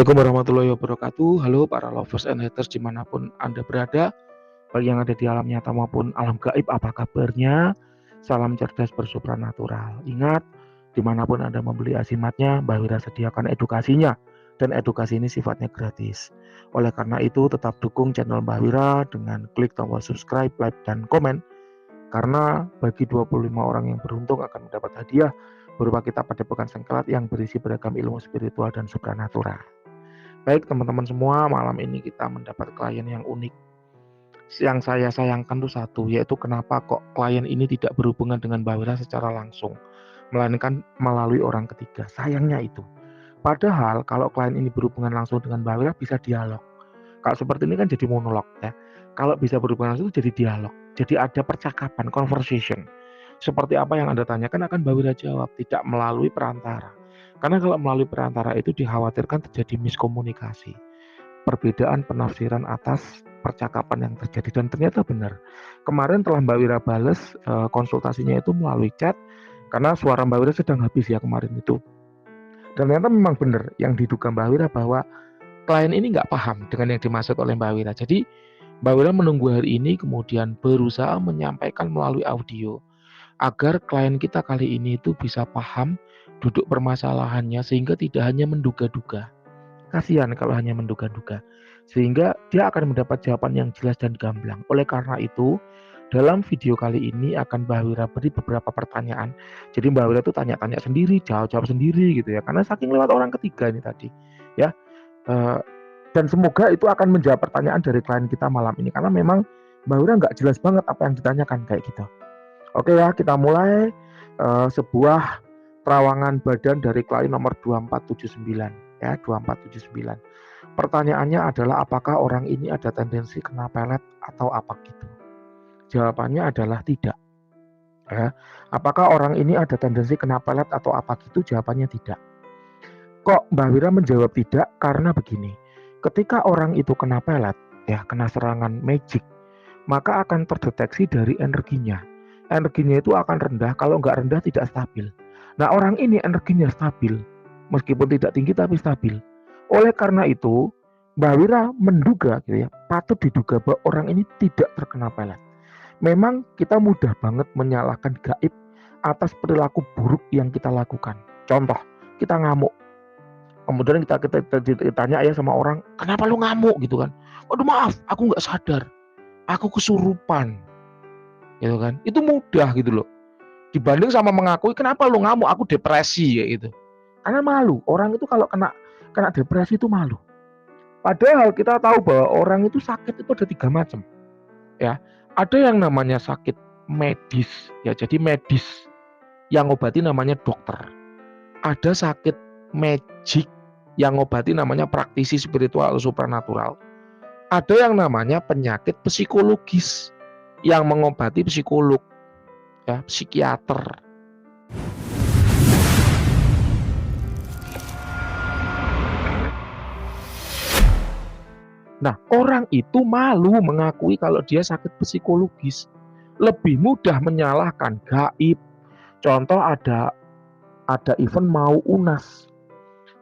Assalamualaikum warahmatullahi wabarakatuh. Halo para lovers and haters dimanapun Anda berada, baik yang ada di alam nyata maupun alam gaib, apa kabarnya? Salam cerdas bersupranatural. Ingat, dimanapun Anda membeli asimatnya, Mbak Wira sediakan edukasinya, dan edukasi ini sifatnya gratis. Oleh karena itu, tetap dukung channel Mbak Wira dengan klik tombol subscribe, like, dan komen, karena bagi 25 orang yang beruntung akan mendapat hadiah berupa kitab Padepokan Sengkelat yang berisi beragam ilmu spiritual dan supranatural. Baik teman-teman semua, malam ini kita mendapat klien yang unik. Yang saya sayangkan tuh satu, yaitu kenapa kok klien ini tidak berhubungan dengan Mbak Wira secara langsung, melainkan melalui orang ketiga. Sayangnya itu. Padahal kalau klien ini berhubungan langsung dengan Mbak Wira bisa dialog. Kalau seperti ini kan jadi monolog ya. Kalau bisa berhubungan langsung jadi dialog. Jadi ada percakapan, conversation. Seperti apa yang Anda tanyakan akan Mbak Wira jawab, tidak melalui perantara. Karena kalau melalui perantara itu dikhawatirkan terjadi miskomunikasi. Perbedaan penafsiran atas percakapan yang terjadi, dan ternyata benar. Kemarin telah Mbak Wira bales konsultasinya itu melalui chat, karena suara Mbak Wira sedang habis ya kemarin itu. Dan ternyata memang benar yang diduga Mbak Wira bahwa klien ini nggak paham dengan yang dimaksud oleh Mbak Wira. Jadi Mbak Wira menunggu hari ini kemudian berusaha menyampaikan melalui audio agar klien kita kali ini itu bisa paham duduk permasalahannya sehingga tidak hanya menduga-duga. Kasihan kalau hanya menduga-duga. Sehingga dia akan mendapat jawaban yang jelas dan gamblang. Oleh karena itu, dalam video kali ini akan Mbak Wira beri beberapa pertanyaan. Jadi Mbak Wira itu tanya-tanya sendiri, jawab-jawab sendiri gitu ya. Karena saking lewat orang ketiga ini tadi, ya. Dan semoga itu akan menjawab pertanyaan dari klien kita malam ini. Karena memang Mbak Wira nggak jelas banget apa yang ditanyakan kayak gitu. Oke ya, kita mulai sebuah terawangan badan dari klien nomor 2479 ya, 2479. Pertanyaannya adalah apakah orang ini ada tendensi kena pelet atau apa gitu. Jawabannya adalah tidak. Ya. Apakah orang ini ada tendensi kena pelet atau apa gitu? Jawabannya tidak. Kok Mbak Wira menjawab tidak? Karena begini. Ketika orang itu kena pelet, ya kena serangan magic, maka akan terdeteksi dari energinya. Energinya itu akan rendah, kalau nggak rendah tidak stabil. Nah orang ini energinya stabil, meskipun tidak tinggi tapi stabil. Oleh karena itu, Mbak Wira menduga gitu ya, patut diduga bahwa orang ini tidak terkena pelet. Memang kita mudah banget menyalahkan gaib atas perilaku buruk yang kita lakukan. Contoh, kita ngamuk. Kemudian kita tanya ya sama orang, kenapa lu ngamuk gitu kan? Waduh maaf, aku nggak sadar, aku kesurupan. Gitu kan, itu mudah gitu loh dibanding sama mengakui kenapa lu ngamuk, aku depresi ya gitu. Karena malu, orang itu kalau kena depresi itu malu. Padahal kita tahu bahwa orang itu sakit itu ada 3 macam ya. Ada yang namanya sakit medis ya, jadi medis yang ngobati namanya dokter. Ada sakit magic yang ngobati namanya praktisi spiritual supranatural. Ada yang namanya penyakit psikologis yang mengobati psikolog, ya, psikiater. Nah, orang itu malu mengakui kalau dia sakit psikologis. Lebih mudah menyalahkan gaib. Contoh ada event mau UNAS.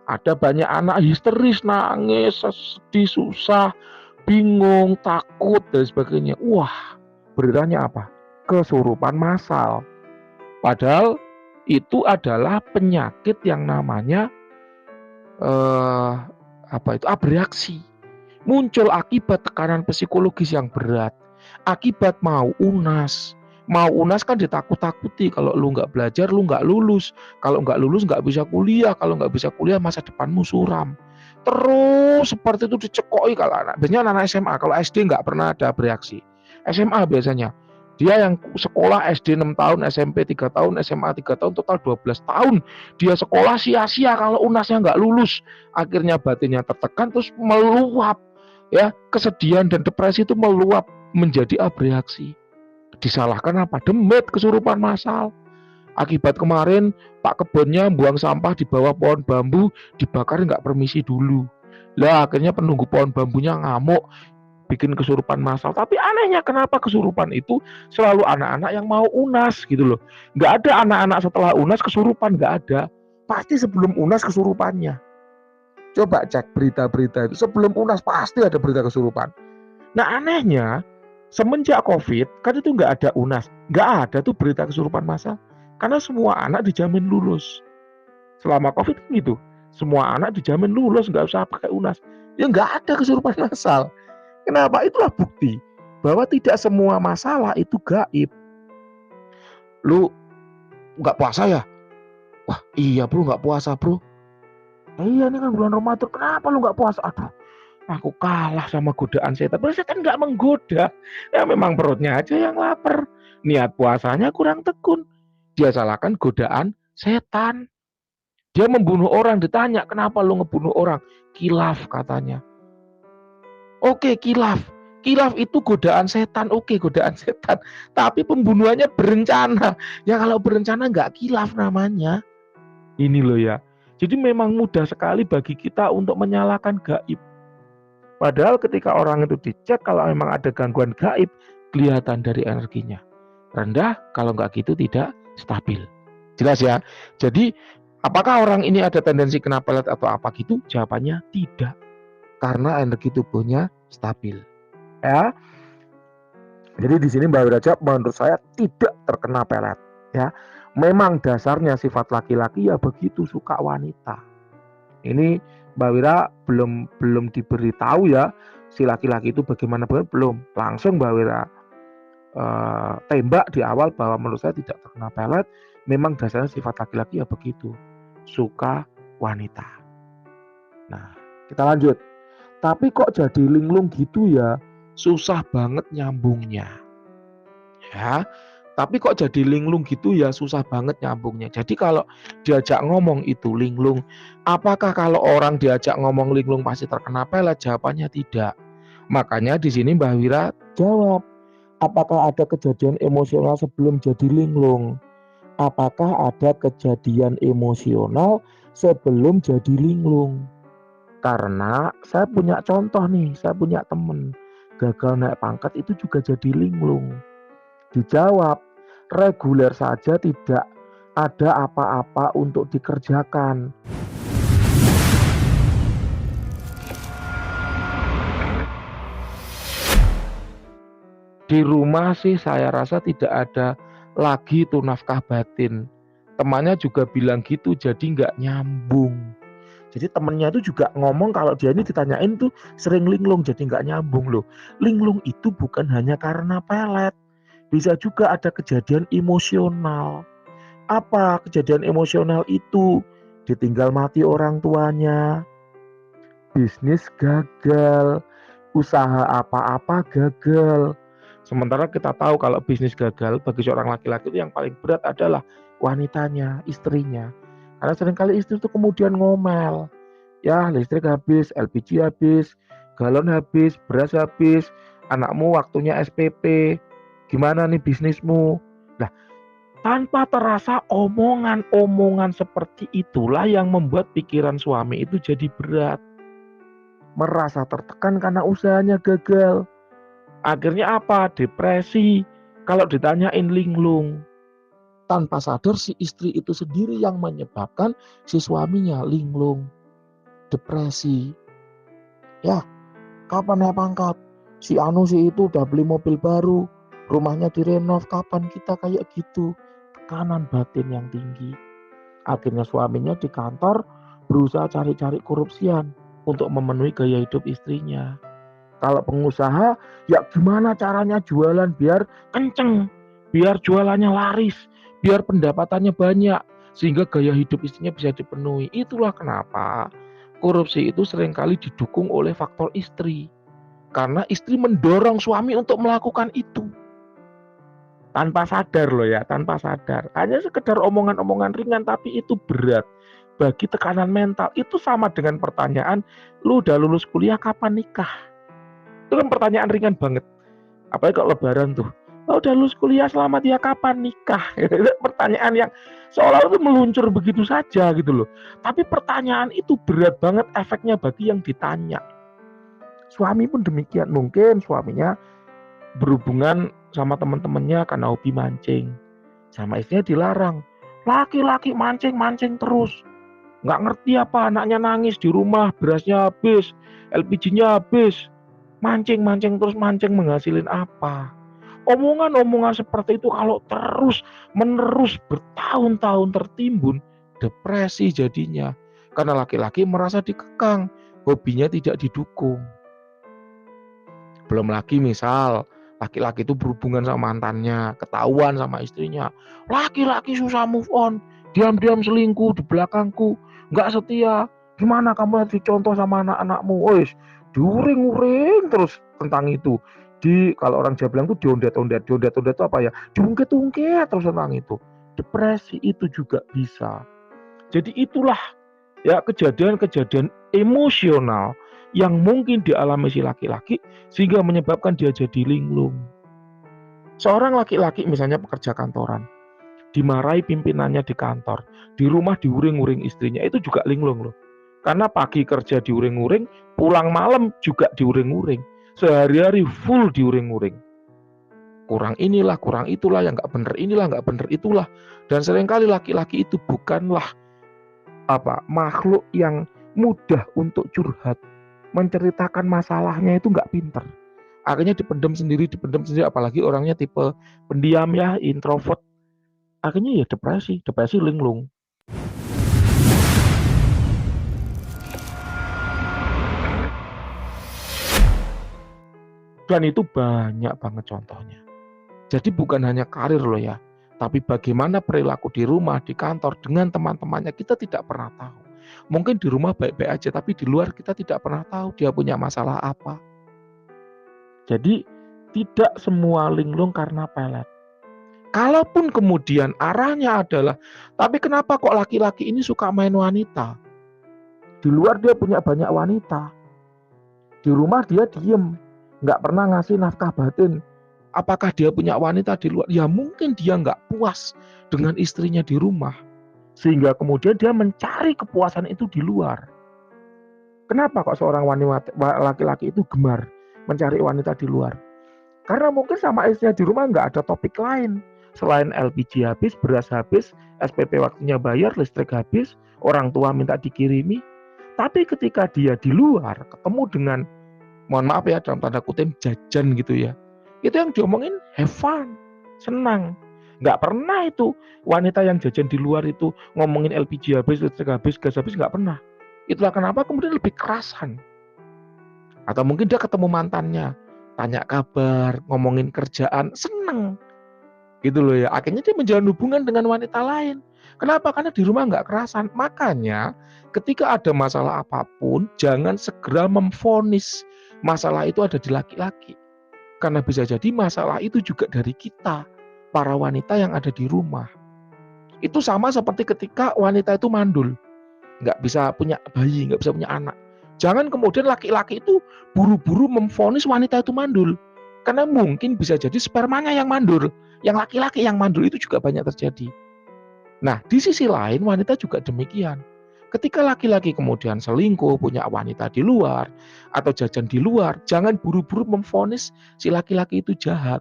Ada banyak anak histeris, nangis, sedih, susah, bingung, takut dan sebagainya. Wah, beritanya apa? Kesurupan massal. Padahal itu adalah penyakit yang namanya abreaksi. Muncul akibat tekanan psikologis yang berat. Akibat mau UNAS. Mau UNAS kan ditakut-takuti, kalau lu nggak belajar lu nggak lulus. Kalau nggak lulus nggak bisa kuliah. Kalau nggak bisa kuliah masa depanmu suram. Terus seperti itu dicekoi kalau anak. Biasanya anak SMA, kalau SD nggak pernah ada bereaksi. SMA biasanya. Dia yang sekolah SD 6 tahun, SMP 3 tahun, SMA 3 tahun, total 12 tahun. Dia sekolah sia-sia kalau UNASnya nggak lulus. Akhirnya batinnya tertekan, terus meluap. Ya, kesedihan dan depresi itu meluap menjadi abreaksi. Disalahkan apa? Demit, kesurupan massal. Akibat kemarin Pak kebunnya buang sampah di bawah pohon bambu, dibakar nggak permisi dulu. Lah akhirnya penunggu pohon bambunya ngamuk, bikin kesurupan massal. Tapi anehnya kenapa kesurupan itu selalu anak-anak yang mau UNAS gitu loh. Nggak ada anak-anak setelah UNAS kesurupan, nggak ada. Pasti sebelum UNAS kesurupannya. Coba cek berita-berita itu, sebelum UNAS pasti ada berita kesurupan. Nah anehnya, semenjak COVID kan itu nggak ada UNAS, nggak ada tuh berita kesurupan massal, karena semua anak dijamin lulus. Selama COVID kan gitu, semua anak dijamin lulus, nggak usah pakai UNAS. Ya nggak ada kesurupan massal. Kenapa? Itulah bukti bahwa tidak semua masalah itu gaib. Lu nggak puasa ya? Wah iya bro, nggak puasa bro. Iya ini kan bulan Ramadan, kenapa lu nggak puasa? Aduh, aku kalah sama godaan setan. Padahal setan nggak menggoda. Ya memang perutnya aja yang lapar. Niat puasanya kurang tekun. Dia salahkan godaan setan. Dia membunuh orang, ditanya kenapa lu ngebunuh orang? Kilaf katanya. Oke, kilaf. Kilaf itu godaan setan. Oke, godaan setan. Tapi pembunuhannya berencana. Ya kalau berencana nggak kilaf namanya. Ini loh ya. Jadi memang mudah sekali bagi kita untuk menyalahkan gaib. Padahal ketika orang itu dicek, kalau memang ada gangguan gaib, kelihatan dari energinya. Rendah, kalau nggak gitu tidak stabil. Jelas ya? Jadi, apakah orang ini ada tendensi kena pelet atau apa gitu? Jawabannya tidak. Karena energi tubuhnya stabil. Ya. Jadi di sini Mbak Wira jawab, menurut saya tidak terkena pelet. Ya. Memang dasarnya sifat laki-laki ya begitu, suka wanita. Ini Mbak Wira belum diberitahu ya si laki-laki itu bagaimana, belum. Langsung Mbak Wira tembak di awal bahwa menurut saya tidak terkena pelet. Memang dasarnya sifat laki-laki ya begitu, suka wanita. Nah kita lanjut. Tapi kok jadi linglung gitu ya, susah banget nyambungnya ya. Tapi kok jadi linglung gitu ya, susah banget nyambungnya. Jadi kalau diajak ngomong itu linglung, apakah kalau orang diajak ngomong linglung pasti terkena pelet? Jawabannya tidak. Makanya di sini Mbak Wira jawab, apakah ada kejadian emosional sebelum jadi linglung? Apakah ada kejadian emosional sebelum jadi linglung? Karena saya punya contoh nih, saya punya temen gagal naik pangkat itu juga jadi linglung. Dijawab, reguler saja tidak ada apa-apa untuk dikerjakan. Di rumah sih saya rasa tidak ada lagi tuh nafkah batin. Temannya juga bilang gitu, jadi nggak nyambung. Jadi temennya itu juga ngomong kalau dia ini ditanyain tuh sering linglung, jadi nggak nyambung loh. Linglung itu bukan hanya karena pelet, bisa juga ada kejadian emosional. Apa kejadian emosional itu? Ditinggal mati orang tuanya, bisnis gagal, usaha apa-apa gagal. Sementara kita tahu kalau bisnis gagal bagi seorang laki-laki itu yang paling berat adalah wanitanya, istrinya. Karena seringkali istri itu kemudian ngomel. Ya listrik habis, LPG habis, galon habis, beras habis, anakmu waktunya SPP, gimana nih bisnismu? Nah, tanpa terasa omongan-omongan seperti itulah yang membuat pikiran suami itu jadi berat. Merasa tertekan karena usahanya gagal. Akhirnya apa? Depresi. Kalau ditanyain linglung. Tanpa sadar si istri itu sendiri yang menyebabkan si suaminya linglung. Depresi. Ya, kapan naik pangkat? Si Anu si itu udah beli mobil baru, rumahnya direnov, kapan kita kayak gitu? Tekanan batin yang tinggi. Akhirnya suaminya di kantor berusaha cari-cari korupsian untuk memenuhi gaya hidup istrinya. Kalau pengusaha, ya gimana caranya jualan biar kenceng, biar jualannya laris, biar pendapatannya banyak, sehingga gaya hidup istrinya bisa dipenuhi. Itulah kenapa korupsi itu seringkali didukung oleh faktor istri. Karena istri mendorong suami untuk melakukan itu. Tanpa sadar loh ya, tanpa sadar. Hanya sekedar omongan-omongan ringan, tapi itu berat. Bagi tekanan mental, itu sama dengan pertanyaan, lu udah lulus kuliah kapan nikah? Itu kan pertanyaan ringan banget. Apalagi kalau lebaran tuh, oh, udah lulus kuliah selamat ya kapan nikah? Itu pertanyaan yang seolah-olah itu meluncur begitu saja gitu loh. Tapi pertanyaan itu berat banget efeknya bagi yang ditanya. Suami pun demikian, mungkin suaminya berhubungan sama teman-temannya karena hobi mancing. Sama istrinya dilarang. Laki-laki mancing terus. Nggak ngerti apa anaknya nangis di rumah, berasnya habis, LPG-nya habis. Mancing-mancing terus mancing menghasilin apa? Omongan-omongan seperti itu kalau terus menerus bertahun-tahun tertimbun, depresi jadinya. Karena laki-laki merasa dikekang, hobinya tidak didukung. Belum lagi misal laki-laki itu berhubungan sama mantannya, ketahuan sama istrinya. Laki-laki susah move on, diam-diam selingkuh di belakangku, nggak setia. Gimana kamu nanti contoh sama anak-anakmu? Wis, diuring-uring terus tentang itu. Kalau orang Jawa bilang tuh diondet-ondet. Diondet-ondet itu apa ya? Diungkit-ungkit terus tentang itu. Depresi itu juga bisa. Jadi itulah ya kejadian-kejadian emosional yang mungkin dialami si laki-laki sehingga menyebabkan dia jadi linglung. Seorang laki-laki misalnya pekerja kantoran, dimarahi pimpinannya di kantor, di rumah diuring-uring istrinya, itu juga linglung loh. Karena pagi kerja diuring-uring, pulang malam juga diuring-uring. Sehari-hari full diuring-uring. Kurang inilah, kurang itulah, yang nggak bener inilah, nggak bener itulah. Dan seringkali laki-laki itu bukanlah makhluk yang mudah untuk curhat, menceritakan masalahnya itu nggak pinter. Akhirnya dipendam sendiri, apalagi orangnya tipe pendiam ya, introvert. Akhirnya ya depresi linglung. Dan itu banyak banget contohnya. Jadi bukan hanya karir loh ya, tapi bagaimana perilaku di rumah, di kantor, dengan teman-temannya kita tidak pernah tahu. Mungkin di rumah baik-baik aja, tapi di luar kita tidak pernah tahu dia punya masalah apa. Jadi tidak semua linglung karena pelet. Kalaupun kemudian arahnya adalah, tapi kenapa kok laki-laki ini suka main wanita? Di luar dia punya banyak wanita. Di rumah dia diem, nggak pernah ngasih nafkah batin. Apakah dia punya wanita di luar? Ya mungkin dia nggak puas dengan istrinya di rumah. Sehingga kemudian dia mencari kepuasan itu di luar. Kenapa kok seorang laki-laki itu gemar mencari wanita di luar? Karena mungkin sama istrinya di rumah nggak ada topik lain. Selain LPG habis, beras habis, SPP waktunya bayar, listrik habis, orang tua minta dikirimi. Tapi ketika dia di luar, ketemu dengan, mohon maaf ya, dalam tanda kutip jajan gitu ya. Itu yang diomongin have fun, senang. Nggak pernah itu wanita yang jajan di luar itu ngomongin LPG habis, listrik habis, gas habis, nggak pernah. Itulah kenapa kemudian lebih kerasan. Atau mungkin dia ketemu mantannya, tanya kabar, ngomongin kerjaan, seneng. Gitu loh ya. Akhirnya dia menjalin hubungan dengan wanita lain. Kenapa? Karena di rumah nggak kerasan. Makanya ketika ada masalah apapun, jangan segera memvonis masalah itu ada di laki-laki. Karena bisa jadi masalah itu juga dari kita, para wanita yang ada di rumah. Itu sama seperti ketika wanita itu mandul. Nggak bisa punya bayi, nggak bisa punya anak. Jangan kemudian laki-laki itu buru-buru memvonis wanita itu mandul. Karena mungkin bisa jadi spermanya yang mandul. Yang laki-laki yang mandul itu juga banyak terjadi. Nah, di sisi lain wanita juga demikian. Ketika laki-laki kemudian selingkuh, punya wanita di luar, atau jajan di luar, jangan buru-buru memvonis si laki-laki itu jahat.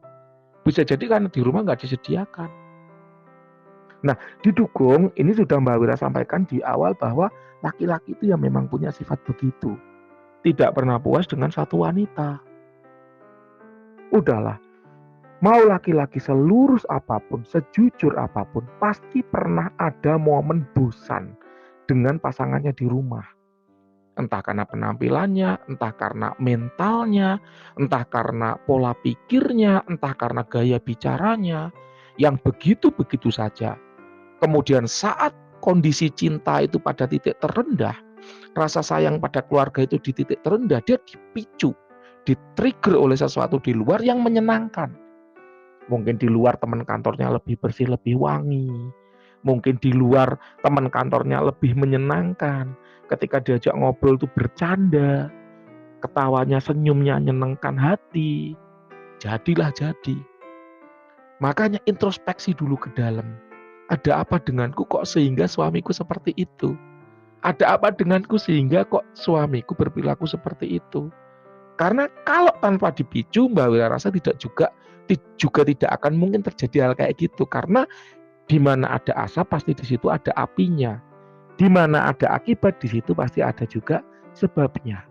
Bisa jadi karena di rumah nggak disediakan. Nah, didukung, ini sudah Mbak Wira sampaikan di awal bahwa laki-laki itu yang memang punya sifat begitu. Tidak pernah puas dengan satu wanita. Udahlah, mau laki-laki selurus apapun, sejujur apapun, pasti pernah ada momen bosan dengan pasangannya di rumah. Entah karena penampilannya, entah karena mentalnya, entah karena pola pikirnya, entah karena gaya bicaranya, yang begitu-begitu saja. Kemudian saat kondisi cinta itu pada titik terendah, rasa sayang pada keluarga itu di titik terendah, dia dipicu, di-trigger oleh sesuatu di luar yang menyenangkan. Mungkin di luar teman kantornya lebih bersih, lebih wangi. Mungkin di luar teman kantornya lebih menyenangkan. Ketika diajak ngobrol itu bercanda, ketawanya, senyumnya menyenangkan hati. Jadilah jadi. Makanya introspeksi dulu ke dalam. Ada apa denganku kok sehingga suamiku seperti itu? Ada apa denganku sehingga kok suamiku berperilaku seperti itu? Karena kalau tanpa dipicu, Mbak Wira rasa juga tidak akan mungkin terjadi hal kayak gitu. Karena di mana ada asap pasti di situ ada apinya. Di mana ada akibat, di situ pasti ada juga sebabnya.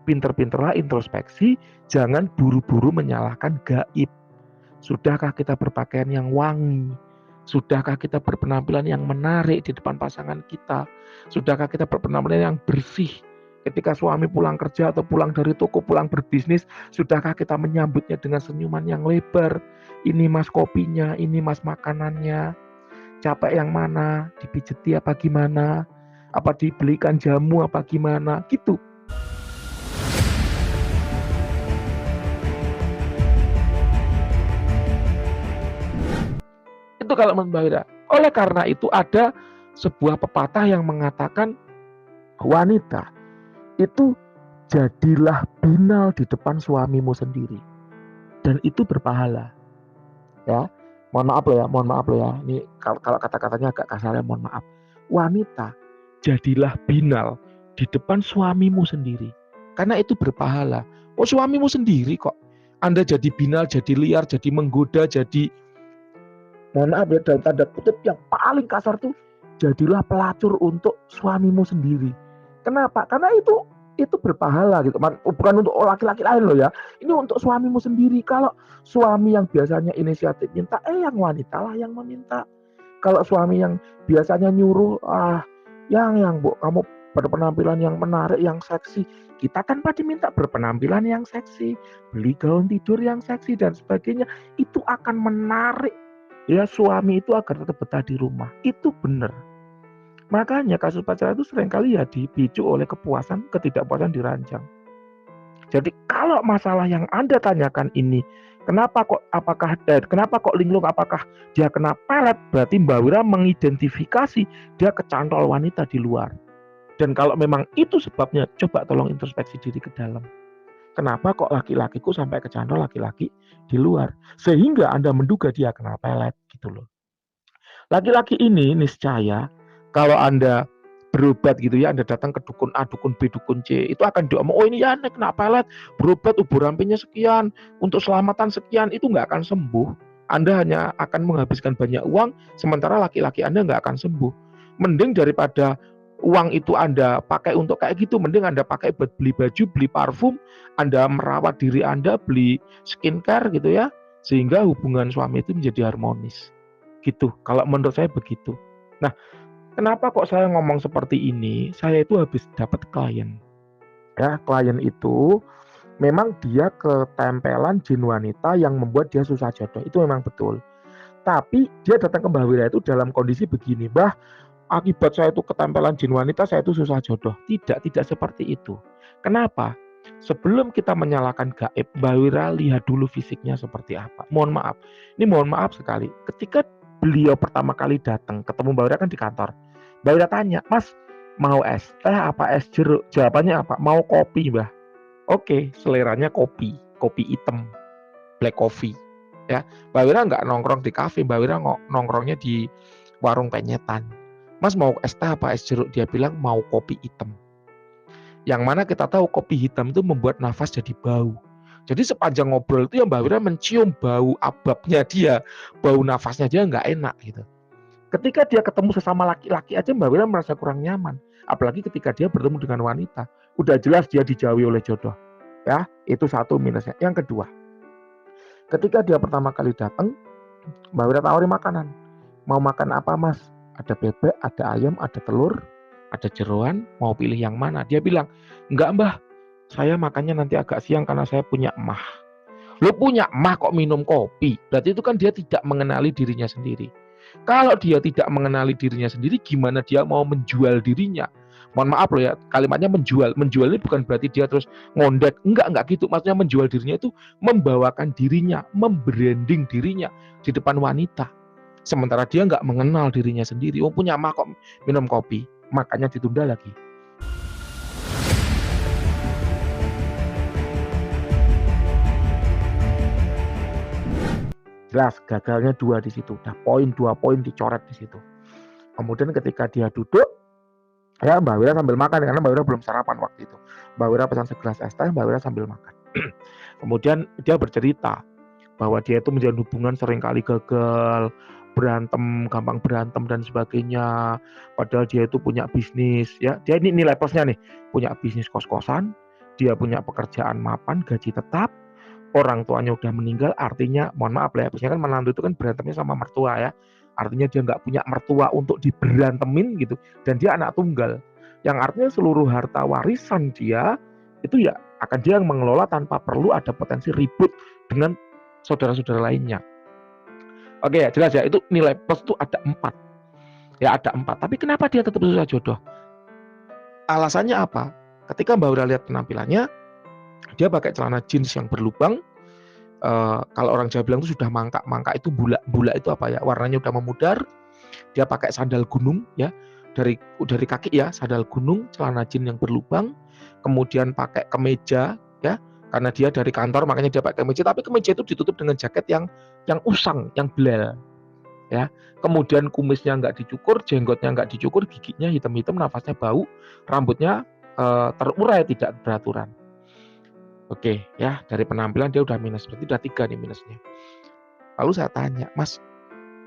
Pinter-pinterlah introspeksi, jangan buru-buru menyalahkan gaib. Sudahkah kita berpakaian yang wangi? Sudahkah kita berpenampilan yang menarik di depan pasangan kita? Sudahkah kita berpenampilan yang bersih? Ketika suami pulang kerja atau pulang dari toko, pulang berbisnis, sudahkah kita menyambutnya dengan senyuman yang lebar? Ini mas kopinya, ini mas makanannya. Capek yang mana? Dipijeti apa gimana? Apa dibelikan jamu apa gimana? Gitu. Itu kalau menurut Mbak Wira. Oleh karena itu ada sebuah pepatah yang mengatakan wanita itu jadilah binal di depan suamimu sendiri. Dan itu berpahala. Ya, mohon maaf loh ya. Ini kalau kata-katanya agak kasar ya, mohon maaf. Wanita, jadilah binal di depan suamimu sendiri. Karena itu berpahala. Oh, suamimu sendiri kok. Anda jadi binal, jadi liar, jadi menggoda, jadi mohon maaf ya dalam tanda kutip yang paling kasar tuh, jadilah pelacur untuk suamimu sendiri. Kenapa? Karena itu berpahala gitu. Bukan untuk laki-laki lain loh ya. Ini untuk suamimu sendiri. Kalau suami yang biasanya inisiatif minta, yang wanita lah yang meminta. Kalau suami yang biasanya nyuruh, yang Bu, kamu berpenampilan yang menarik, yang seksi. Kita kan pada minta berpenampilan yang seksi, beli gaun tidur yang seksi dan sebagainya. Itu akan menarik ya suami itu agar tetap betah di rumah. Itu benar. Makanya kasus pacaran itu seringkali ya dipicu oleh ketidakpuasan dirancang. Jadi kalau masalah yang Anda tanyakan ini, kenapa kok linglung, apakah dia kena pelet, berarti Mbak Wira mengidentifikasi dia kecantol wanita di luar. Dan kalau memang itu sebabnya, coba tolong introspeksi diri ke dalam. Kenapa kok laki-lakiku sampai kecantol laki-laki di luar? Sehingga Anda menduga dia kena pelet gitu loh. Laki-laki ini niscaya kalau Anda berobat gitu ya, Anda datang ke dukun A, dukun B, dukun C, itu akan diomong, oh ini ya Anda kena pelet, berobat ubur rampingnya sekian, untuk selamatan sekian, itu nggak akan sembuh. Anda hanya akan menghabiskan banyak uang, sementara laki-laki Anda nggak akan sembuh. Mending daripada uang itu Anda pakai untuk kayak gitu, mending Anda pakai buat beli baju, beli parfum, Anda merawat diri Anda, beli skincare gitu ya, sehingga hubungan suami itu menjadi harmonis. Gitu, kalau menurut saya begitu. Nah, kenapa kok saya ngomong seperti ini? Saya itu habis dapat klien. Ya, klien itu memang dia ketempelan jin wanita yang membuat dia susah jodoh. Itu memang betul. Tapi dia datang ke Mbah Wira itu dalam kondisi begini, Mbah, akibat saya itu ketempelan jin wanita, saya itu susah jodoh. Tidak seperti itu. Kenapa? Sebelum kita menyalahkan gaib, Mbah Wira lihat dulu fisiknya seperti apa. Mohon maaf sekali. Ketika beliau pertama kali datang, ketemu Mbak Wira kan di kantor. Mbak Wira tanya, Mas, mau es teh apa es jeruk? Jawabannya apa? Mau kopi, Mbah. Oke, seleranya kopi hitam, black coffee. Ya, Mbak Wira nggak nongkrong di kafe, Mbak Wira nongkrongnya di warung penyetan. Mas mau es teh apa es jeruk? Dia bilang mau kopi hitam. Yang mana kita tahu kopi hitam itu membuat nafas jadi bau. Jadi sepanjang ngobrol itu ya Mbak Wira mencium bau ababnya dia, bau nafasnya dia nggak enak gitu. Ketika dia ketemu sesama laki-laki aja Mbak Wira merasa kurang nyaman. Apalagi ketika dia bertemu dengan wanita. Udah jelas dia dijauhi oleh jodoh. Ya, itu satu minusnya. Yang kedua, ketika dia pertama kali datang, Mbak Wira tawari makanan. Mau makan apa Mas? Ada bebek, ada ayam, ada telur, ada jeroan, mau pilih yang mana? Dia bilang, enggak Mbah, saya makannya nanti agak siang karena saya punya emah. Lo punya emah kok minum kopi? Berarti itu kan dia tidak mengenali dirinya sendiri. Kalau dia tidak mengenali dirinya sendiri, gimana dia mau menjual dirinya? Mohon maaf loh ya, kalimatnya menjual. Menjual ini bukan berarti dia terus ngondek. Enggak gitu. Maksudnya menjual dirinya itu membawakan dirinya, membranding dirinya di depan wanita. Sementara dia nggak mengenal dirinya sendiri. Oh punya emah kok minum kopi. Makanya ditunda lagi. Jelas gagalnya dua di situ. Dah dua poin dicoret di situ. Kemudian ketika dia duduk, ya Mbak Wira sambil makan karena Mbak Wira belum sarapan waktu itu. Mbak Wira pesan segelas es teh, Mbak Wira sambil makan. Kemudian dia bercerita bahwa dia itu menjalin hubungan seringkali gagal, gampang berantem dan sebagainya. Padahal dia itu punya bisnis, ya. Dia ini nilai plusnya nih, punya bisnis kos-kosan, dia punya pekerjaan mapan, gaji tetap, orang tuanya udah meninggal, artinya mohon maaf lah ya, biasanya kan menantu itu kan berantemnya sama mertua ya. Artinya dia nggak punya mertua untuk diberantemin gitu, dan dia anak tunggal. Yang artinya seluruh harta warisan dia itu ya akan dia yang mengelola tanpa perlu ada potensi ribut dengan saudara-saudara lainnya. Oke ya, jelas ya, itu nilai plus itu ada 4. Ya ada 4, tapi kenapa dia tetap susah jodoh? Alasannya apa? Ketika Mbak Ura lihat penampilannya, dia pakai celana jeans yang berlubang. Kalau orang Jawa bilang itu sudah mangkak. Mangkak itu bulak itu apa ya? Warnanya udah memudar. Dia pakai sandal gunung ya. Dari kaki ya, sandal gunung, celana jeans yang berlubang. Kemudian pakai kemeja ya. Karena dia dari kantor makanya dia pakai kemeja, tapi kemeja itu ditutup dengan jaket yang usang, yang belel. Ya. Kemudian kumisnya nggak dicukur, jenggotnya nggak dicukur, giginya hitam-hitam, nafasnya bau, rambutnya terurai tidak beraturan. Oke, ya dari penampilan dia udah minus, berarti udah 3 nih minusnya. Lalu saya tanya, Mas,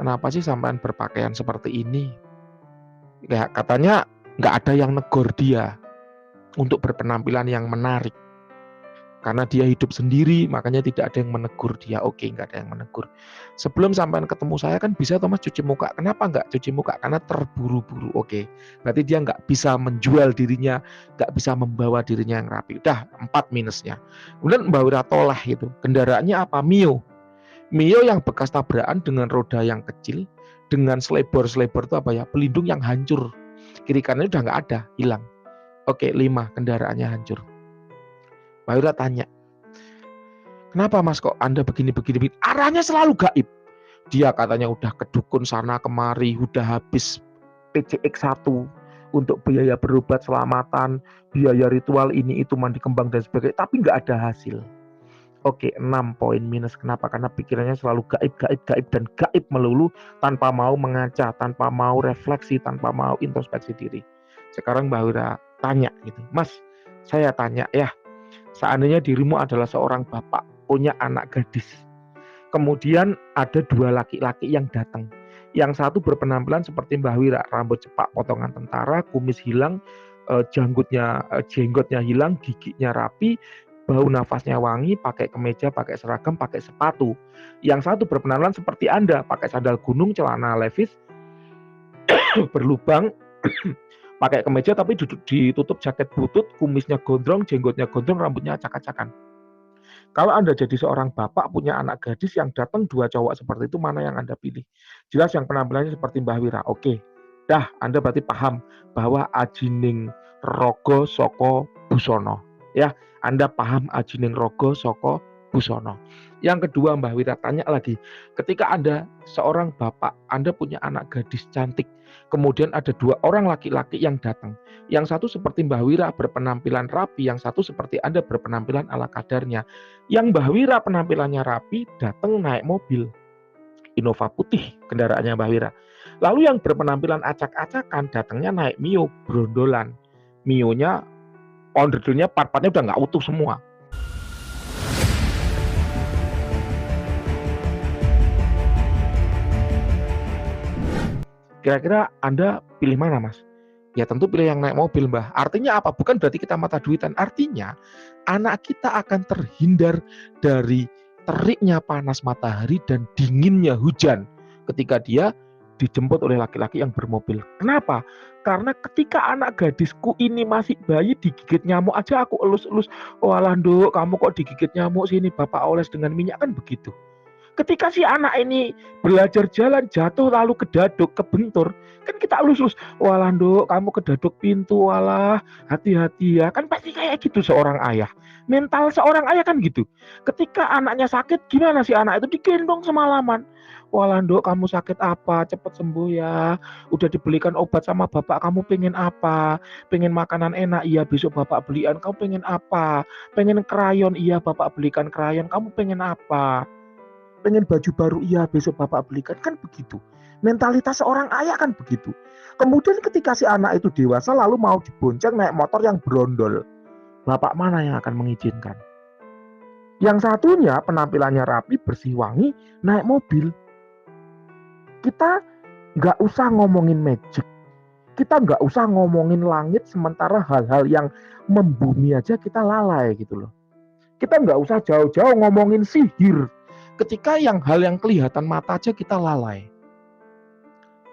kenapa sih sampean berpakaian seperti ini? Ya katanya nggak ada yang negor dia untuk berpenampilan yang menarik. Karena dia hidup sendiri, makanya tidak ada yang menegur dia. Oke, nggak ada yang menegur. Sebelum sampean ketemu saya kan bisa Thomas cuci muka. Kenapa nggak cuci muka? Karena terburu-buru. Oke, berarti dia nggak bisa menjual dirinya, nggak bisa membawa dirinya yang rapi. Udah 4 minusnya. Kemudian Mbak Wira toleh itu. Kendaraannya apa? Mio. Mio yang bekas tabrakan dengan roda yang kecil, dengan selebor itu apa ya? Pelindung yang hancur. Kiri kanannya udah nggak ada, hilang. Oke, 5 kendaraannya hancur. Mbak Wira tanya, kenapa Mas kok Anda begini? Arahnya selalu gaib. Dia katanya udah ke dukun sana kemari, udah habis PCX 1 untuk biaya berobat selamatan, biaya ritual ini itu mandi kembang dan sebagainya, tapi nggak ada hasil. Oke, 6 poin minus. Kenapa? Karena pikirannya selalu gaib dan gaib melulu, tanpa mau mengaca, tanpa mau refleksi, tanpa mau introspeksi diri. Sekarang Mbak Wira tanya gitu, Mas, saya tanya ya, seandainya dirimu adalah seorang bapak, punya anak gadis. Kemudian ada 2 laki-laki yang datang. Yang satu berpenampilan seperti Mbak Wira, rambut cepak, potongan tentara, kumis hilang, jenggotnya hilang, giginya rapi, bau nafasnya wangi, pakai kemeja, pakai seragam, pakai sepatu. Yang satu berpenampilan seperti Anda, pakai sandal gunung, celana levis, berlubang, pakai kemeja tapi ditutup jaket butut, kumisnya gondrong, jenggotnya gondrong, rambutnya acak-acakan. Kalau Anda jadi seorang bapak punya anak gadis yang datang 2 cowok seperti itu, mana yang Anda pilih? Jelas yang penampilannya seperti Mbah Wira. Oke. Dah, Anda berarti paham bahwa ajining rogo soko busono. Ya, Anda paham ajining rogo soko busono. Yang kedua Mbah Wira tanya lagi, ketika Anda seorang bapak, Anda punya anak gadis cantik, kemudian ada 2 orang laki-laki yang datang. Yang satu seperti Mbah Wira berpenampilan rapi, yang satu seperti Anda berpenampilan ala kadarnya. Yang Mbah Wira penampilannya rapi, datang naik mobil Innova putih kendaraannya Mbah Wira. Lalu yang berpenampilan acak-acakan datangnya naik Mio brondolan. Mionya onderdilnya part-partnya udah nggak utuh semua. Kira-kira Anda pilih mana, Mas? Ya tentu pilih yang naik mobil, Mbah. Artinya apa? Bukan berarti kita mata duitan. Artinya anak kita akan terhindar dari teriknya panas matahari dan dinginnya hujan ketika dia dijemput oleh laki-laki yang bermobil. Kenapa? Karena ketika anak gadisku ini masih bayi digigit nyamuk aja aku elus-elus. Walah Nduk, kamu kok digigit nyamuk sini, Bapak oles dengan minyak, kan begitu. Ketika si anak ini belajar jalan, jatuh lalu kedaduk, kebentur, kan kita elus-elus, walah Nduk, kamu kedaduk pintu, walah hati-hati ya. Kan pasti kayak gitu seorang ayah. Mental seorang ayah kan gitu. Ketika anaknya sakit, gimana si anak itu digendong semalaman. Walah Nduk, kamu sakit apa? Cepat sembuh ya. Udah dibelikan obat sama bapak, kamu pengen apa? Pengen makanan enak, iya besok bapak belikan. Kamu pengen apa? Pengen krayon, iya bapak belikan krayon. Kamu pengen apa? Pengen baju baru, iya besok bapak belikan. Kan begitu. Mentalitas seorang ayah kan begitu. Kemudian ketika si anak itu dewasa lalu mau dibonceng naik motor yang brondol, bapak mana yang akan mengizinkan? Yang satunya penampilannya rapi, bersih, wangi, naik mobil. Kita nggak usah ngomongin magic, kita nggak usah ngomongin langit, sementara hal-hal yang membumi aja kita lalai gitu loh. Kita nggak usah jauh-jauh ngomongin sihir, ketika hal yang kelihatan mata aja kita lalai.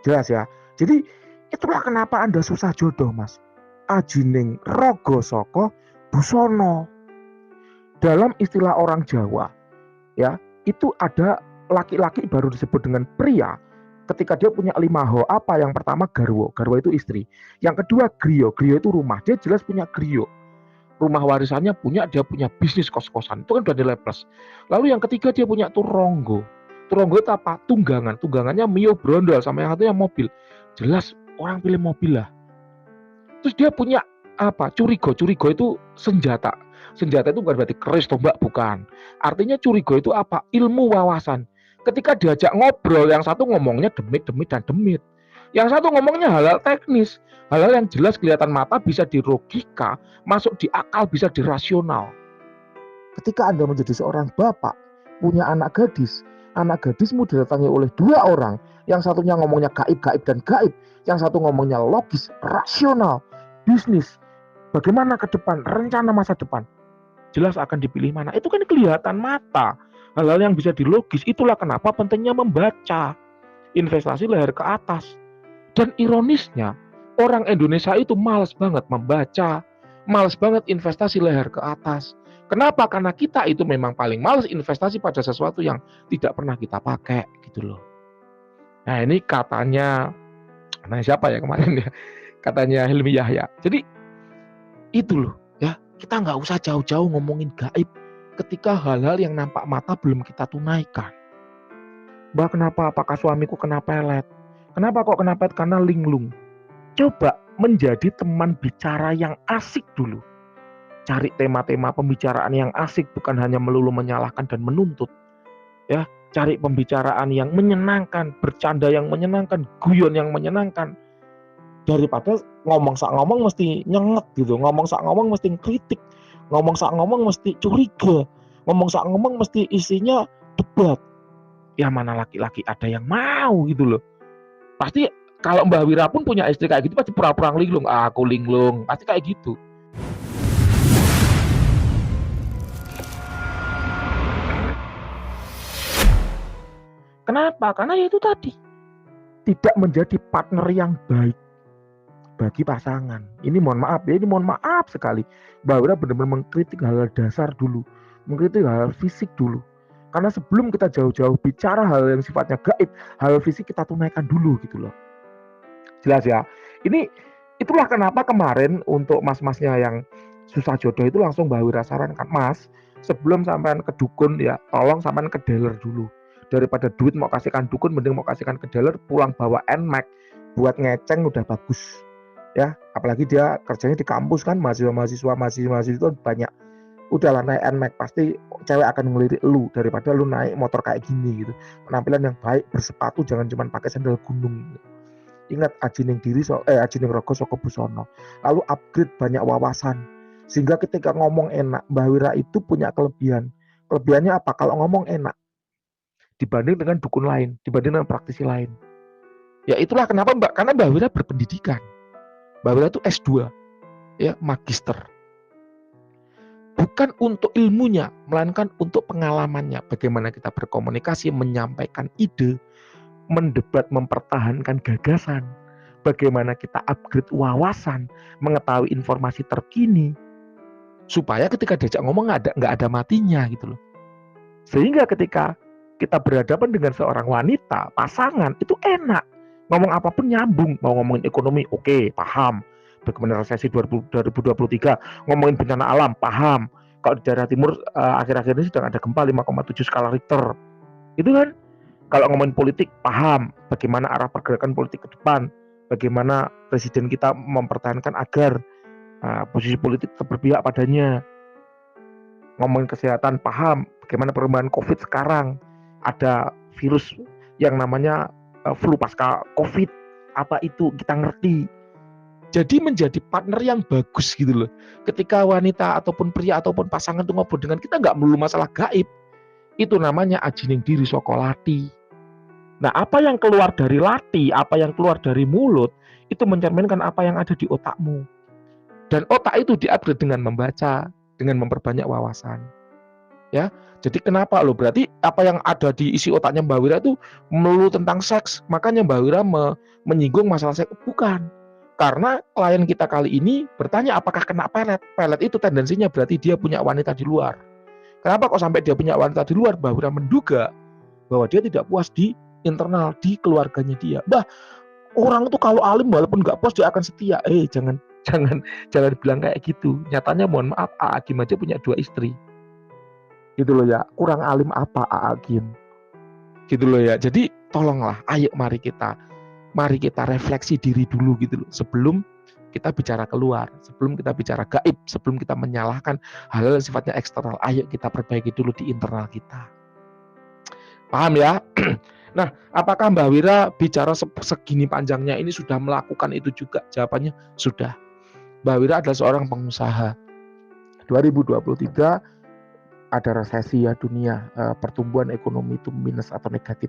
Jelas ya. Jadi itulah kenapa Anda susah jodoh, Mas. Ajining rogo soko busono. Dalam istilah orang Jawa, ya, itu ada laki-laki baru disebut dengan pria ketika dia punya 5 ho. Apa? Yang pertama garwo. Garwo itu istri. Yang kedua griyo. Griyo itu rumah. Dia jelas punya griyo. Rumah warisannya punya, dia punya bisnis kos-kosan. Itu kan udah nilai plus. Lalu yang ketiga dia punya turonggo. Turonggo itu apa? Tunggangan. Tunggangannya mio brondol, sama yang satunya mobil. Jelas orang pilih mobil lah. Terus dia punya apa? Curigo. Curigo itu senjata. Senjata itu bukan berarti keris, tombak, bukan. Artinya curigo itu apa? Ilmu wawasan. Ketika diajak ngobrol, yang satu ngomongnya demit, dan demit. Yang satu ngomongnya hal-hal teknis, hal-hal yang jelas kelihatan mata, bisa dilogika, masuk di akal, bisa dirasional. Ketika Anda menjadi seorang bapak, punya anak gadismu didatangi oleh 2 orang, yang satunya ngomongnya gaib, dan gaib, yang satu ngomongnya logis, rasional, bisnis, bagaimana ke depan, rencana masa depan, jelas akan dipilih mana. Itu kan kelihatan mata, hal-hal yang bisa dilogis. Itulah kenapa pentingnya membaca, investasi leher ke atas. Dan ironisnya, orang Indonesia itu malas banget membaca, malas banget investasi leher ke atas. Kenapa? Karena kita itu memang paling malas investasi pada sesuatu yang tidak pernah kita pakai, gitu loh. Nah, ini katanya, nah siapa ya kemarin ya? Katanya Helmi Yahya. Jadi itu loh, ya, kita nggak usah jauh-jauh ngomongin gaib ketika hal-hal yang nampak mata belum kita tunaikan. Mbak, kenapa? Apakah suamiku kena pelet? Kenapa kok kena pelet? Karena linglung. Coba menjadi teman bicara yang asik dulu. Cari tema-tema pembicaraan yang asik, bukan hanya melulu menyalahkan dan menuntut. Ya, cari pembicaraan yang menyenangkan, bercanda yang menyenangkan, guyon yang menyenangkan. Daripada ngomong sak ngomong mesti nyenget gitu, ngomong sak ngomong mesti kritik, ngomong sak ngomong mesti curiga, ngomong sak ngomong mesti isinya debat. Ya mana laki-laki ada yang mau gitu loh. Pasti kalau Mbak Wira pun punya istri kayak gitu, pasti pura-pura linglung. Aku linglung, pasti kayak gitu. Kenapa? Karena ya itu tadi, tidak menjadi partner yang baik bagi pasangan. Ini mohon maaf sekali. Mbak Wira benar-benar mengkritik hal-hal dasar dulu, mengkritik hal-hal fisik dulu. Karena sebelum kita jauh-jauh bicara hal yang sifatnya gaib, hal fisik kita tunaikan dulu gitu loh. Jelas ya. Itulah kenapa kemarin untuk mas-masnya yang susah jodoh itu langsung Mbak Wira sarankan, Mas, sebelum sampean ke dukun ya, tolong sampean ke dealer dulu. Daripada duit mau kasihkan dukun, mending mau kasihkan ke dealer, pulang bawa NMAX buat ngeceng udah bagus. Ya, apalagi dia kerjanya di kampus kan, mahasiswa itu banyak. Udahlah naik NMAX, pasti cewek akan ngelirik lu daripada lu naik motor kayak gini gitu. Penampilan yang baik, bersepatu, jangan cuma pakai sandal gunung. Ingat, ajining rogo soko busono. Lalu upgrade banyak wawasan, sehingga ketika ngomong enak, Mbak Wira itu punya kelebihan. Kelebihannya apa? Kalau ngomong enak dibanding dengan dukun lain, dibanding dengan praktisi lain. Ya itulah kenapa karena Mbak Wira berpendidikan. Mbak Wira itu S2, ya, magister. Bukan untuk ilmunya, melainkan untuk pengalamannya. Bagaimana kita berkomunikasi, menyampaikan ide, mendebat, mempertahankan gagasan, bagaimana kita upgrade wawasan, mengetahui informasi terkini, supaya ketika diajak ngomong nggak ada matinya gitu loh. Sehingga ketika kita berhadapan dengan seorang wanita, pasangan, itu enak, ngomong apapun nyambung. Mau ngomongin ekonomi, oke, paham. Bagaimana resesi 2023, ngomongin bencana alam, paham. Kalau di daerah timur akhir-akhir ini sedang ada gempa 5,7 skala Richter, itu kan. Kalau ngomongin politik, paham bagaimana arah pergerakan politik ke depan, bagaimana presiden kita mempertahankan agar posisi politik tetap berpihak padanya. Ngomongin kesehatan, paham bagaimana perkembangan COVID sekarang. Ada virus yang namanya flu pasca COVID, apa itu kita ngerti. Jadi menjadi partner yang bagus gitu loh. Ketika wanita ataupun pria ataupun pasangan itu ngobrol dengan kita, nggak melulu masalah gaib. Itu namanya ajining diri sokolati. Nah, apa yang keluar dari latih, apa yang keluar dari mulut, itu mencerminkan apa yang ada di otakmu. Dan otak itu diupgrade dengan membaca, dengan memperbanyak wawasan. Ya, jadi kenapa loh? Berarti apa yang ada di isi otaknya Mbak Wira itu melulu tentang seks. Makanya Mbak Wira menyinggung masalah seks. Bukan. Karena klien kita kali ini bertanya apakah kena pelet. Pelet itu tendensinya berarti dia punya wanita di luar. Kenapa kok sampai dia punya wanita di luar? Mbak Wira menduga bahwa dia tidak puas di internal, di keluarganya dia. Bah, orang itu kalau alim walaupun nggak puas dia akan setia. Jangan jangan bilang kayak gitu. Nyatanya mohon maaf, Hakim aja punya 2 istri. Gitu loh ya. Kurang alim apa Hakim? Gitu loh ya. Jadi tolonglah, ayo mari kita refleksi diri dulu gitu loh. Sebelum kita bicara keluar, sebelum kita bicara gaib, sebelum kita menyalahkan hal-hal yang sifatnya eksternal, ayo kita perbaiki dulu di internal kita. Paham ya? Nah, apakah Mbak Wira bicara segini panjangnya ini sudah melakukan itu juga? Jawabannya sudah. Mbak Wira adalah seorang pengusaha. 2023 ada resesi ya dunia, pertumbuhan ekonomi itu minus atau negatif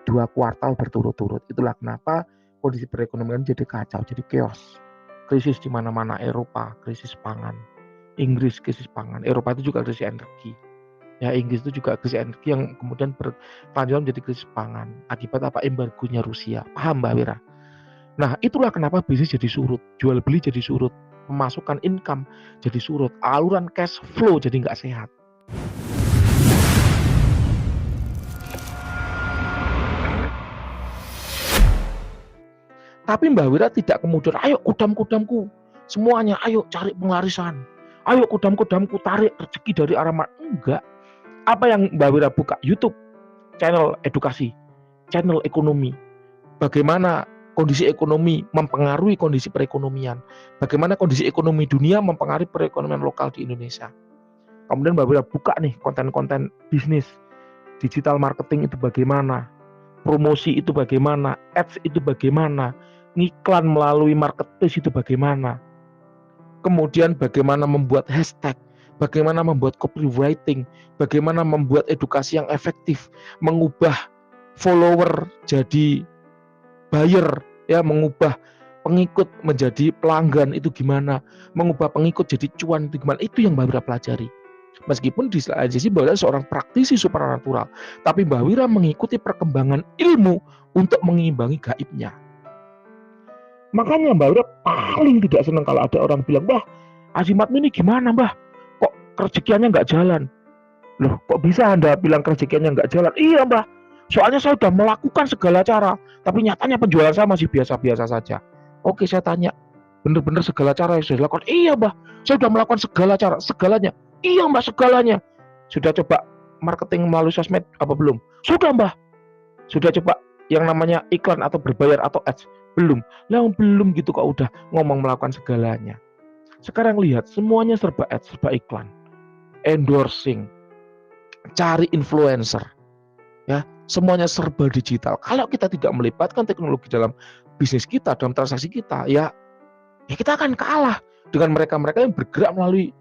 2 kuartal berturut-turut. Itulah kenapa kondisi perekonomian jadi kacau, jadi chaos. Krisis di mana-mana, Eropa, krisis pangan. Inggris krisis pangan, Eropa itu juga krisis energi. Ya, Inggris itu juga krisis energi yang kemudian berkelanjutan menjadi krisis pangan. Akibat apa? Embargonya Rusia. Paham Mbak Wira? Nah, itulah kenapa bisnis jadi surut, jual beli jadi surut, pemasukan income jadi surut, aluran cash flow jadi nggak sehat. Tapi Mbak Wira tidak kemudian, ayo kudam-kudamku, semuanya ayo cari penglarisan. Ayo kudam-kudamku tarik rezeki dari arah mana. Enggak. Apa yang Mbak Wira buka? YouTube, channel edukasi, channel ekonomi. Bagaimana kondisi ekonomi mempengaruhi kondisi perekonomian. Bagaimana kondisi ekonomi dunia mempengaruhi perekonomian lokal di Indonesia. Kemudian Mbak Wira buka nih konten-konten bisnis. Digital marketing itu bagaimana. Promosi itu bagaimana. Ads itu bagaimana. Ngiklan melalui marketplace itu bagaimana. Kemudian bagaimana membuat hashtag. Bagaimana membuat copywriting, bagaimana membuat edukasi yang efektif, mengubah follower jadi buyer, ya, mengubah pengikut menjadi pelanggan itu gimana, mengubah pengikut jadi cuan itu gimana, itu yang Mbak Wira pelajari. Meskipun di sisi Mbak Wira seorang praktisi supranatural, tapi Mbak Wira mengikuti perkembangan ilmu untuk mengimbangi gaibnya. Makanya Mbak Wira paling tidak senang kalau ada orang bilang, "Mbah, Azimatmu ini gimana, Mbah? Kok rezekiannya nggak jalan?" Loh, kok bisa Anda bilang rezekiannya nggak jalan? Iya, Mbah. Soalnya saya sudah melakukan segala cara, tapi nyatanya penjualan saya masih biasa-biasa saja. Oke, saya tanya, benar-benar segala cara yang sudah dilakukan? Iya, Mbah. Saya sudah melakukan segala cara, segalanya. Iya, Mbah, segalanya. Sudah coba marketing melalui sosmed apa belum? Sudah, Mbah. Sudah coba yang namanya iklan atau berbayar atau ads? Belum. Lah, belum gitu kok udah ngomong melakukan segalanya. Sekarang lihat, semuanya serba ads, serba iklan. Endorsing, cari influencer, ya, semuanya serba digital. Kalau kita tidak melibatkan teknologi dalam bisnis kita, dalam transaksi kita, ya kita akan kalah dengan mereka-mereka yang bergerak melalui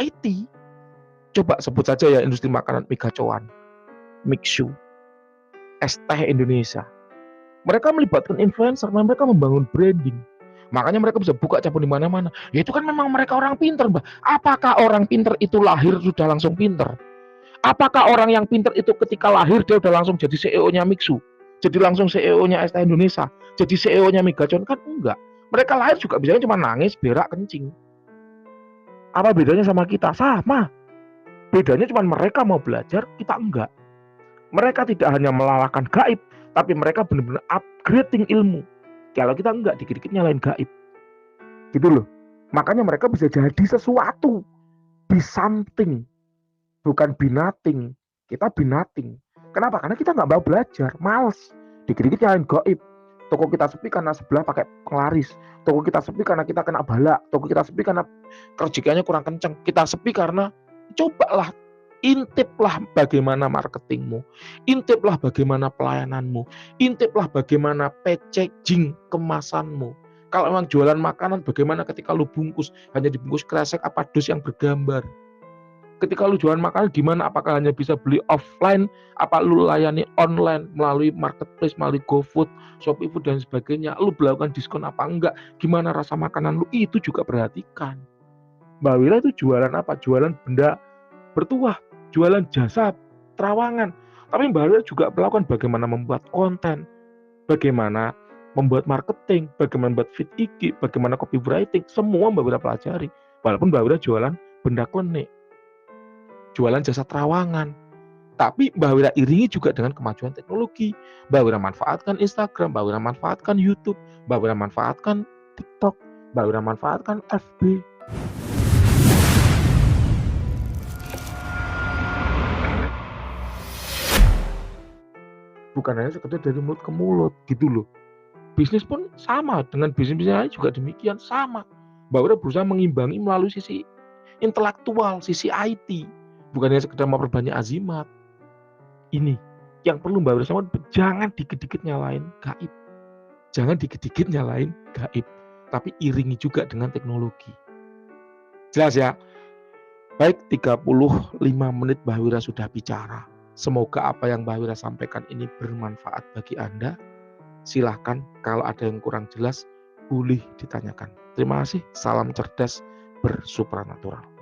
IT. Coba sebut saja ya industri makanan Megacoan, Mixu, Es Teh Indonesia. Mereka melibatkan influencer, mereka membangun branding. Makanya mereka bisa buka cabang di mana-mana. Ya itu kan memang mereka orang pinter, Mbak. Apakah orang pinter itu lahir sudah langsung pinter? Apakah orang yang pinter itu ketika lahir dia udah langsung jadi CEO-nya Mixu, jadi langsung CEO-nya Es Teh Indonesia, jadi CEO-nya Megacoan? Kan enggak. Mereka lahir juga biasanya cuma nangis, berak, kencing. Apa bedanya sama kita? Sama. Bedanya cuma mereka mau belajar, kita enggak. Mereka tidak hanya melalaikan gaib, tapi mereka benar-benar upgrading ilmu. Kalau kita enggak, dikit-dikit nyalain gaib. Gitu loh. Makanya mereka bisa jadi sesuatu. Be something. Bukan binating. Kita binating. Kenapa? Karena kita nggak mau belajar, males. Dikit-dikit nyalain gaib. Toko kita sepi karena sebelah pakai penglaris. Toko kita sepi karena kita kena bala. Toko kita sepi karena rezekinya kurang kenceng. Kita sepi karena cobalah, intiplah bagaimana marketingmu, intiplah bagaimana pelayananmu, intiplah bagaimana packaging kemasanmu. Kalau memang jualan makanan, bagaimana ketika lu bungkus hanya dibungkus kresek apa dus yang bergambar. Ketika lu jualan makanan gimana? Apakah hanya bisa beli offline? Apa lu layani online melalui marketplace, melalui GoFood, ShopeeFood dan sebagainya? Lu melakukan diskon apa enggak? Gimana rasa makanan lu? Itu juga perhatikan. Mbak Wira itu jualan apa? Jualan benda bertuah, jualan jasa terawangan. Tapi Mbak Wira juga melakukan bagaimana membuat konten, bagaimana membuat marketing, bagaimana membuat feed IG, bagaimana copywriting, semua Mbak Wira pelajari. Walaupun Mbak Wira jualan benda klinik, jualan jasa terawangan. Tapi Mbak Wira iringi juga dengan kemajuan teknologi. Mbak Wira manfaatkan Instagram, Mbak Wira manfaatkan YouTube, Mbak Wira manfaatkan TikTok, Mbak Wira manfaatkan FB. Bukan hanya sekedar dari mulut ke mulut gitu loh. Bisnis pun sama, dengan bisnis lain juga demikian, sama. Mbak Wira berusaha mengimbangi melalui sisi intelektual, sisi IT. Bukan hanya sekedar memperbanyak azimat. Ini yang perlu Mbak Wira sama, jangan dikit-dikit nyalain gaib. Jangan dikit-dikit nyalain gaib, tapi iringi juga dengan teknologi. Jelas ya? Baik, 35 menit Mbak Wira sudah bicara. Semoga apa yang Mbak Wira sampaikan ini bermanfaat bagi Anda. Silahkan kalau ada yang kurang jelas, boleh ditanyakan. Terima kasih, salam cerdas bersupranatural.